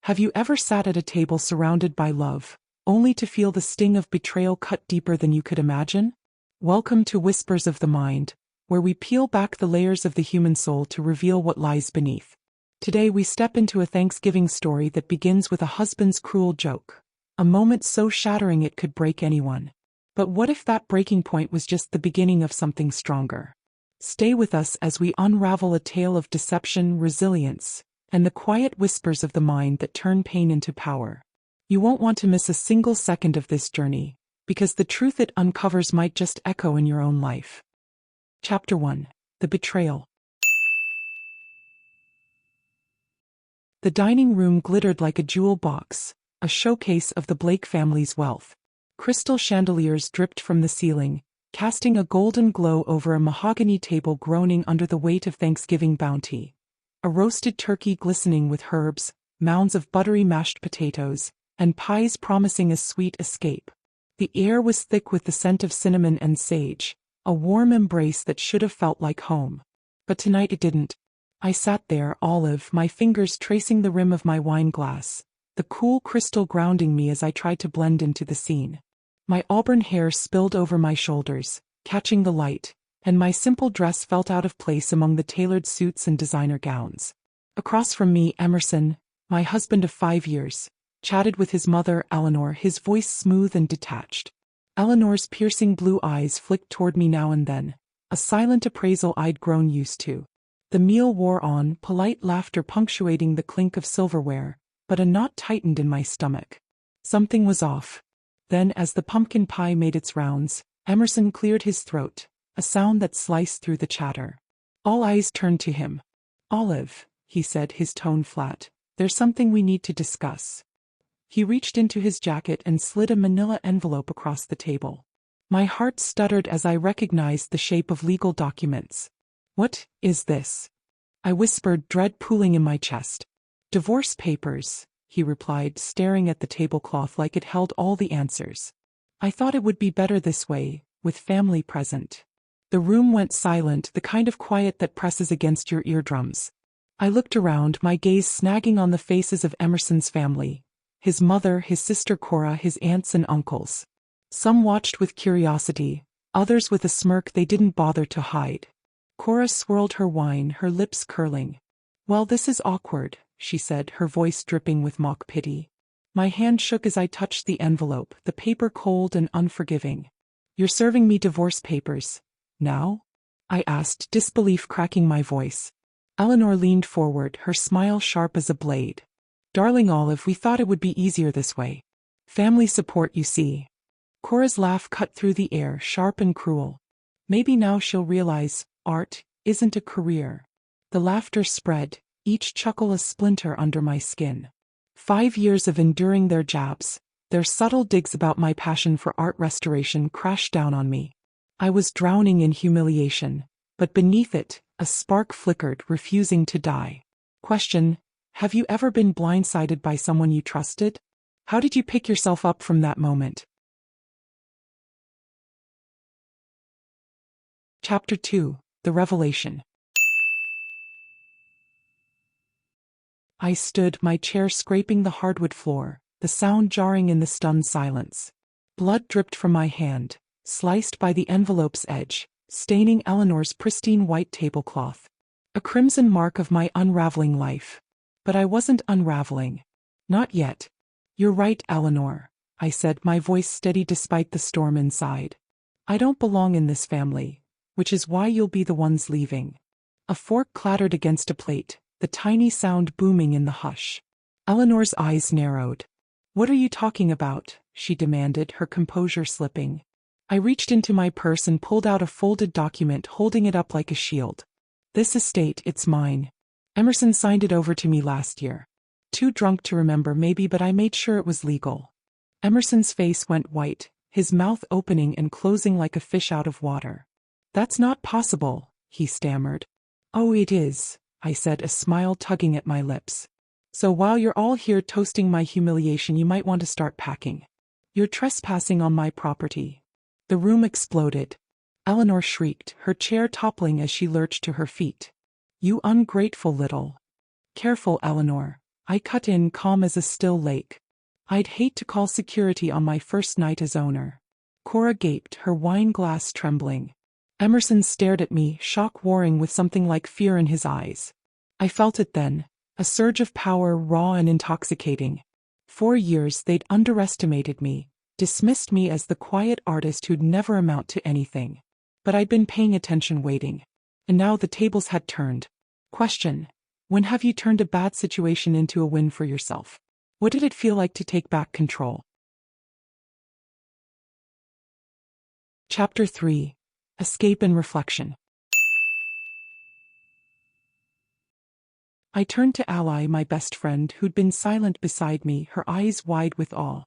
Have you ever sat at a table surrounded by love, only to feel the sting of betrayal cut deeper than you could imagine? Welcome to Whispers of the Mind, where we peel back the layers of the human soul to reveal what lies beneath. Today we step into a Thanksgiving story that begins with a husband's cruel joke, a moment so shattering it could break anyone. But what if that breaking point was just the beginning of something stronger? Stay with us as we unravel a tale of deception, resilience, and the quiet whispers of the mind that turn pain into power. You won't want to miss a single second of this journey, because the truth it uncovers might just echo in your own life. Chapter 1: The Betrayal. The dining room glittered like a jewel box, a showcase of the Blake family's wealth. Crystal chandeliers dripped from the ceiling, casting a golden glow over a mahogany table groaning under the weight of Thanksgiving bounty. A roasted turkey glistening with herbs, mounds of buttery mashed potatoes, and pies promising a sweet escape. The air was thick with the scent of cinnamon and sage, a warm embrace that should have felt like home. But tonight it didn't. I sat there, olive, my fingers tracing the rim of my wine glass, the cool crystal grounding me as I tried to blend into the scene. My auburn hair spilled over my shoulders, catching the light, and my simple dress felt out of place among the tailored suits and designer gowns. Across from me, Emerson, my husband of 5 years, chatted with his mother, Eleanor, his voice smooth and detached. Eleanor's piercing blue eyes flicked toward me now and then, a silent appraisal I'd grown used to. The meal wore on, polite laughter punctuating the clink of silverware, but a knot tightened in my stomach. Something was off. Then, as the pumpkin pie made its rounds, Emerson cleared his throat, a sound that sliced through the chatter. All eyes turned to him. "Olive," he said, his tone flat, "there's something we need to discuss." He reached into his jacket and slid a manila envelope across the table. My heart stuttered as I recognized the shape of legal documents. "What is this?" I whispered, dread pooling in my chest. "Divorce papers," he replied, staring at the tablecloth like it held all the answers. "I thought it would be better this way, with family present." The room went silent, the kind of quiet that presses against your eardrums. I looked around, my gaze snagging on the faces of Emerson's family. His mother, his sister Cora, his aunts and uncles. Some watched with curiosity, others with a smirk they didn't bother to hide. Cora swirled her wine, her lips curling. "Well, this is awkward," she said, her voice dripping with mock pity. My hand shook as I touched the envelope, the paper cold and unforgiving. "You're serving me divorce papers now?" I asked, disbelief cracking my voice. Eleanor leaned forward, her smile sharp as a blade. "Darling Olive, we thought it would be easier this way. Family support, you see." Cora's laugh cut through the air, sharp and cruel. "Maybe now she'll realize, art isn't a career." The laughter spread, each chuckle a splinter under my skin. 5 years of enduring their jabs, their subtle digs about my passion for art restoration crashed down on me. I was drowning in humiliation, but beneath it, a spark flickered, refusing to die. Question: have you ever been blindsided by someone you trusted? How did you pick yourself up from that moment? Chapter 2: The Revelation. I stood, my chair scraping the hardwood floor, the sound jarring in the stunned silence. Blood dripped from my hand, sliced by the envelope's edge, staining Eleanor's pristine white tablecloth. A crimson mark of my unraveling life. But I wasn't unraveling. Not yet. "You're right, Eleanor," I said, my voice steady despite the storm inside. "I don't belong in this family, which is why you'll be the ones leaving." A fork clattered against a plate, the tiny sound booming in the hush. Eleanor's eyes narrowed. "What are you talking about?" she demanded, her composure slipping. I reached into my purse and pulled out a folded document, holding it up like a shield. "This estate, it's mine. Emerson signed it over to me last year. Too drunk to remember maybe, but I made sure it was legal." Emerson's face went white, his mouth opening and closing like a fish out of water. "That's not possible," he stammered. "Oh, it is," I said, a smile tugging at my lips. "So while you're all here toasting my humiliation, you might want to start packing. You're trespassing on my property." The room exploded. Eleanor shrieked, her chair toppling as she lurched to her feet. "You ungrateful little..." "Careful, Eleanor," I cut in, calm as a still lake. I'd hate to call security on my first night as owner. Cora gaped, her wine glass trembling. Emerson stared at me, shock warring with something like fear in his eyes. I felt it then, a surge of power, raw and intoxicating. 4 years they'd underestimated me, dismissed me as the quiet artist who'd never amount to anything. But I'd been paying attention, waiting. And now the tables had turned. Question: when have you turned a bad situation into a win for yourself? What did it feel like to take back control? Chapter 3: Escape and Reflection. I turned to Ally, my best friend, who'd been silent beside me, her eyes wide with awe.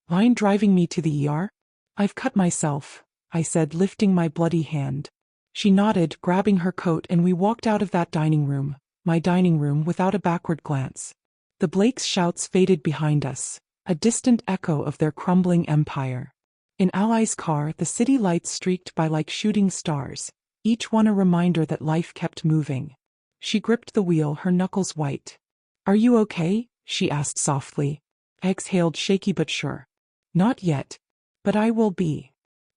Mind driving me to the ER? I've cut myself, I said, lifting my bloody hand. She nodded, grabbing her coat, and we walked out of that dining room, my dining room, without a backward glance. The Blakes' shouts faded behind us, a distant echo of their crumbling empire. In Ally's car, the city lights streaked by like shooting stars, each one a reminder that life kept moving. She gripped the wheel, her knuckles white. "Are you okay?" she asked softly. I exhaled, shaky but sure. "Not yet. But I will be."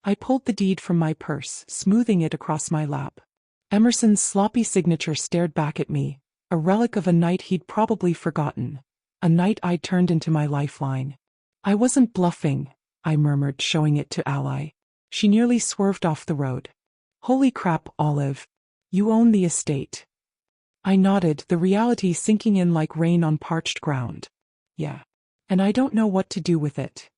I pulled the deed from my purse, smoothing it across my lap. Emerson's sloppy signature stared back at me, a relic of a night he'd probably forgotten. A night I'd turned into my lifeline. "I wasn't bluffing," I murmured, showing it to Ally. She nearly swerved off the road. "Holy crap, Olive. You own the estate." I nodded, the reality sinking in like rain on parched ground. "Yeah. And I don't know what to do with it."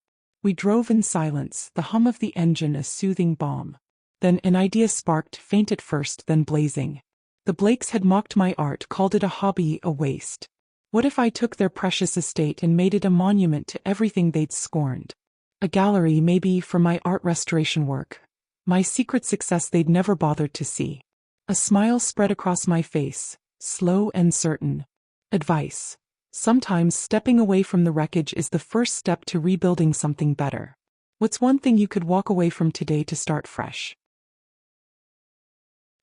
We drove in silence, the hum of the engine a soothing balm. Then an idea sparked, faint at first, then blazing. The Blakes had mocked my art, called it a hobby, a waste. What if I took their precious estate and made it a monument to everything they'd scorned? A gallery, maybe, for my art restoration work. My secret success they'd never bothered to see. A smile spread across my face, slow and certain. Advice: sometimes stepping away from the wreckage is the first step to rebuilding something better. What's one thing you could walk away from today to start fresh?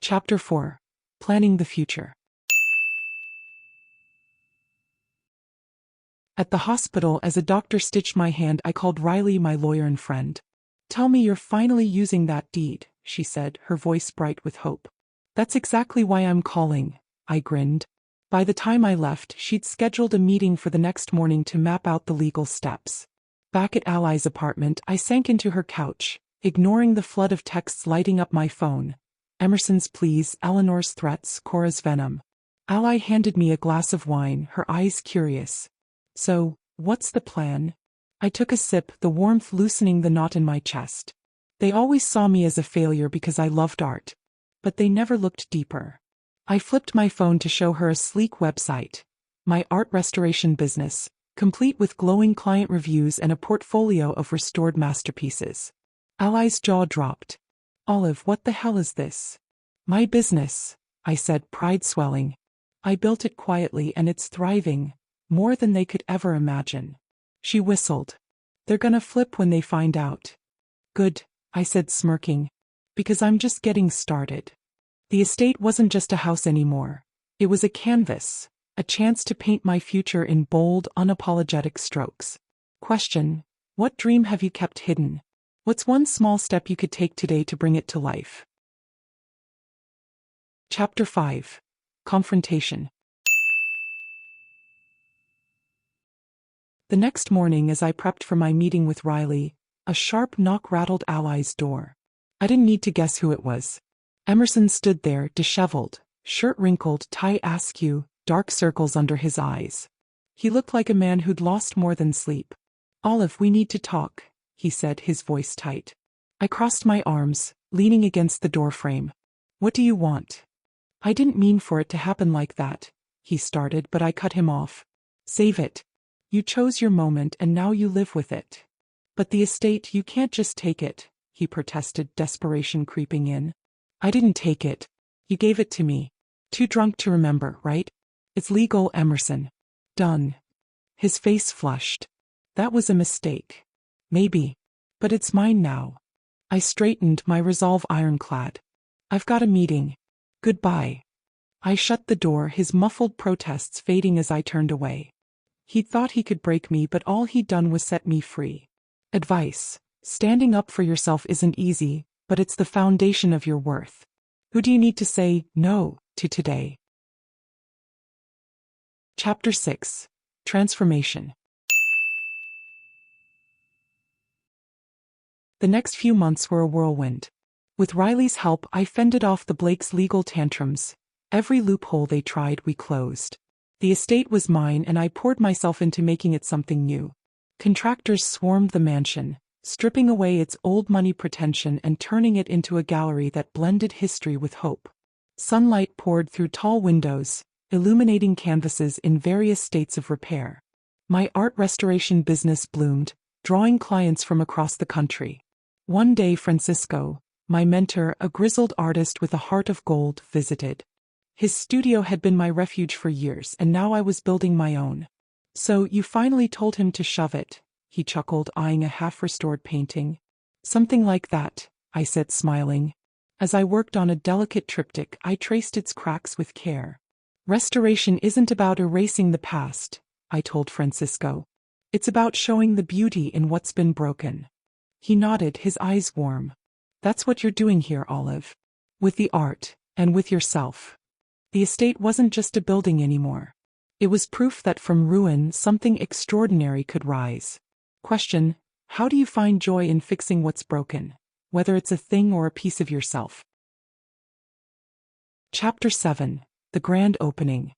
Chapter 4: Planning the Future. At the hospital, as a doctor stitched my hand, I called Riley, my lawyer and friend. "Tell me you're finally using that deed," she said, her voice bright with hope. "That's exactly why I'm calling," I grinned. By the time I left, she'd scheduled a meeting for the next morning to map out the legal steps. Back at Ally's apartment, I sank into her couch, ignoring the flood of texts lighting up my phone. Emerson's pleas, Eleanor's threats, Cora's venom. Ally handed me a glass of wine, her eyes curious. "So, what's the plan?" I took a sip, the warmth loosening the knot in my chest. They always saw me as a failure because I loved art. But they never looked deeper. I flipped my phone to show her a sleek website. My art restoration business, complete with glowing client reviews and a portfolio of restored masterpieces. Ally's jaw dropped. "Olive, what the hell is this?" "My business," I said, pride swelling. "I built it quietly and it's thriving. More than they could ever imagine." She whistled. "They're gonna flip when they find out." "Good," I said, smirking. "Because I'm just getting started." The estate wasn't just a house anymore. It was a canvas, a chance to paint my future in bold, unapologetic strokes. Question: what dream have you kept hidden? What's one small step you could take today to bring it to life? Chapter 5: Confrontation. The next morning, as I prepped for my meeting with Riley, a sharp knock rattled Ally's door. I didn't need to guess who it was. Emerson stood there, disheveled, shirt wrinkled, tie askew, dark circles under his eyes. He looked like a man who'd lost more than sleep. "Olive, we need to talk," he said, his voice tight. I crossed my arms, leaning against the doorframe. "What do you want?" "I didn't mean for it to happen like that," he started, but I cut him off. "Save it. You chose your moment and now you live with it." "But the estate, you can't just take it," he protested, desperation creeping in. "I didn't take it. You gave it to me. Too drunk to remember, right? It's legal, Emerson." "Done." His face flushed. "That was a mistake." "Maybe. But it's mine now." I straightened, my resolve ironclad. "I've got a meeting. Goodbye." I shut the door, his muffled protests fading as I turned away. He'd thought he could break me, but all he'd done was set me free. Advice: standing up for yourself isn't easy, but it's the foundation of your worth. Who do you need to say no to today? Chapter 6. Transformation. The next few months were a whirlwind. With Riley's help, I fended off the Blakes' legal tantrums. Every loophole they tried, we closed. The estate was mine, and I poured myself into making it something new. Contractors swarmed the mansion, stripping away its old money pretension and turning it into a gallery that blended history with hope. Sunlight poured through tall windows, illuminating canvases in various states of repair. My art restoration business bloomed, drawing clients from across the country. One day Francisco, my mentor, a grizzled artist with a heart of gold, visited. His studio had been my refuge for years, and now I was building my own. "So you finally told him to shove it," he chuckled, eyeing a half-restored painting. "Something like that," I said, smiling. As I worked on a delicate triptych, I traced its cracks with care. "Restoration isn't about erasing the past," I told Francisco. "It's about showing the beauty in what's been broken." He nodded, his eyes warm. "That's what you're doing here, Olive. With the art, and with yourself." The estate wasn't just a building anymore. It was proof that from ruin something extraordinary could rise. Question: how do you find joy in fixing what's broken, whether it's a thing or a piece of yourself? Chapter 7. The Grand Opening.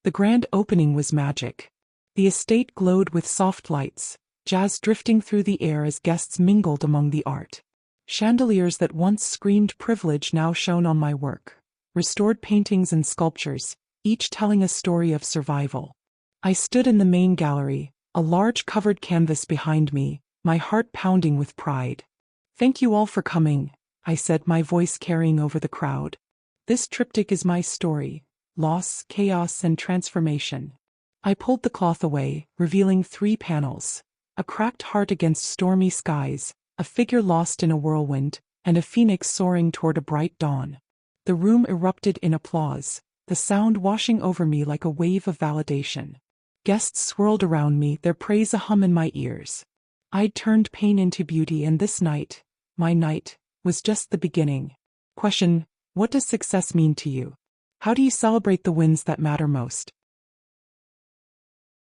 The grand opening was magic. The estate glowed with soft lights, jazz drifting through the air as guests mingled among the art. Chandeliers that once screamed privilege now shone on my work. Restored paintings and sculptures, each telling a story of survival. I stood in the main gallery, a large covered canvas behind me, my heart pounding with pride. "Thank you all for coming," I said, my voice carrying over the crowd. "This triptych is my story: loss, chaos, and transformation." I pulled the cloth away, revealing 3 panels: a cracked heart against stormy skies, a figure lost in a whirlwind, and a phoenix soaring toward a bright dawn. The room erupted in applause, the sound washing over me like a wave of validation. Guests swirled around me, their praise a hum in my ears. I'd turned pain into beauty, and this night, my night, was just the beginning. Question: what does success mean to you? How do you celebrate the wins that matter most?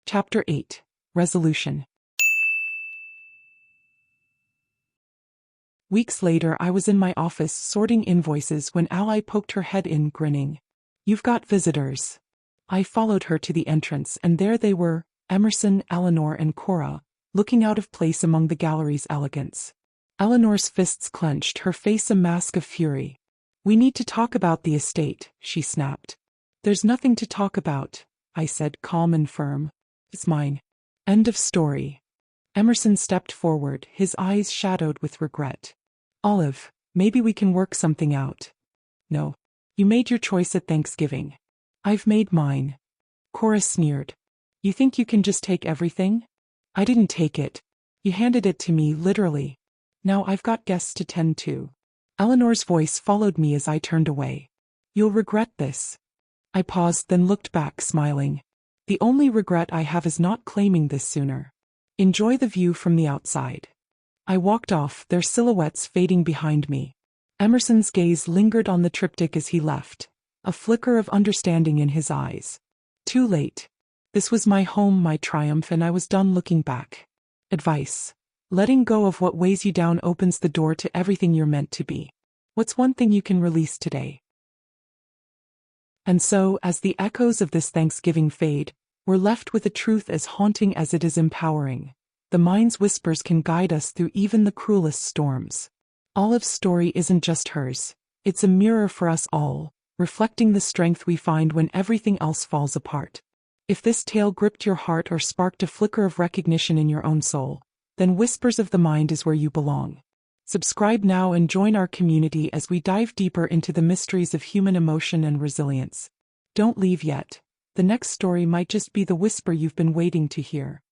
Chapter 8. Resolution. Weeks later, I was in my office sorting invoices when Ally poked her head in, grinning. "You've got visitors." I followed her to the entrance, and there they were, Emerson, Eleanor, and Cora, looking out of place among the gallery's elegance. Eleanor's fists clenched, her face a mask of fury. "We need to talk about the estate," she snapped. "There's nothing to talk about," I said, calm and firm. "It's mine." End of story. Emerson stepped forward, his eyes shadowed with regret. "Olive, maybe we can work something out." "No. You made your choice at Thanksgiving. I've made mine." Cora sneered. "You think you can just take everything?" "I didn't take it. You handed it to me, literally. Now I've got guests to tend to." Eleanor's voice followed me as I turned away. "You'll regret this." I paused, then looked back, smiling. "The only regret I have is not claiming this sooner. Enjoy the view from the outside." I walked off, their silhouettes fading behind me. Emerson's gaze lingered on the triptych as he left, a flicker of understanding in his eyes. Too late. This was my home, my triumph, and I was done looking back. Advice: letting go of what weighs you down opens the door to everything you're meant to be. What's one thing you can release today? And so, as the echoes of this Thanksgiving fade, we're left with a truth as haunting as it is empowering. The mind's whispers can guide us through even the cruelest storms. Olive's story isn't just hers. It's a mirror for us all, reflecting the strength we find when everything else falls apart. If this tale gripped your heart or sparked a flicker of recognition in your own soul, then Whispers of the Mind is where you belong. Subscribe now and join our community as we dive deeper into the mysteries of human emotion and resilience. Don't leave yet. The next story might just be the whisper you've been waiting to hear.